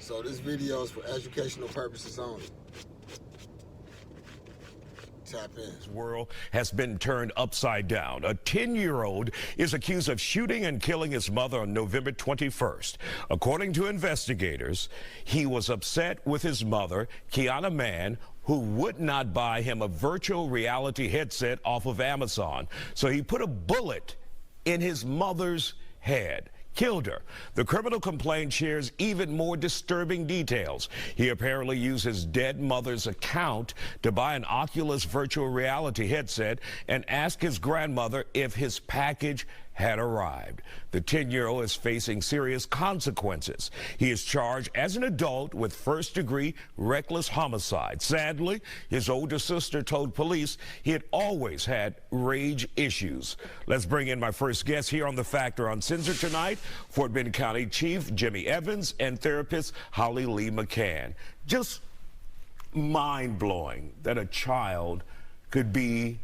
So this video is for educational purposes only. Tap in. This world has been turned upside down. A 10-year-old is accused of shooting and killing his mother on November 21st. According to investigators, he was upset with his mother, Quiana Mann, who would not buy him a virtual reality headset off of Amazon. So he put a bullet in his mother's head. Killed her. The criminal complaint shares even more disturbing details. He apparently used his dead mother's account to buy an Oculus virtual reality headset and ask his grandmother if his package had arrived. The 10-year-old is facing serious consequences. He is charged as an adult with first-degree reckless homicide. Sadly, his older sister told police he had always had rage issues. Let's bring in my first guest here on The Factor Uncensored tonight, Fort Bend County Chief Jimmy Evans and therapist Holly Lee McCann. Just mind-blowing that a child could be,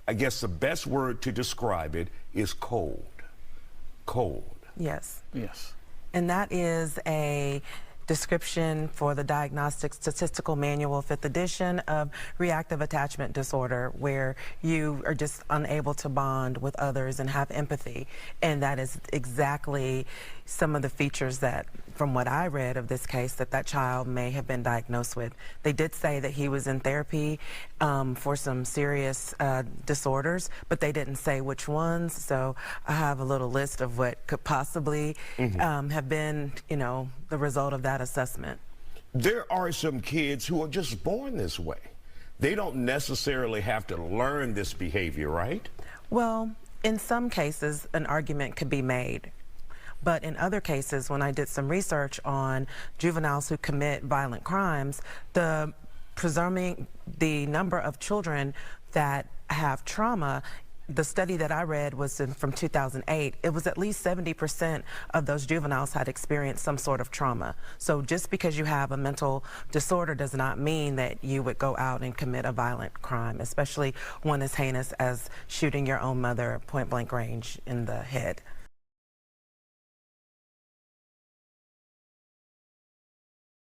I guess the best word to describe it is cold. Cold. Yes. Yes. And that is a description for the Diagnostic Statistical Manual 5th edition of reactive attachment disorder, where you are just unable to bond with others and have empathy. And that is exactly some of the features that, from what I read of this case, that child may have been diagnosed with. They did say that he was in therapy for some serious disorders, but they didn't say which ones. So I have a little list of what could possibly have been, you know, the result of that assessment. There are some kids who are just born this way. They don't necessarily have to learn this behavior, right? Well, in some cases, an argument could be made. But in other cases, when I did some research on juveniles who commit violent crimes, presuming the number of children that have trauma, the study that I read was from 2008. It was at least 70% of those juveniles had experienced some sort of trauma. So just because you have a mental disorder does not mean that you would go out and commit a violent crime, especially one as heinous as shooting your own mother point blank range in the head.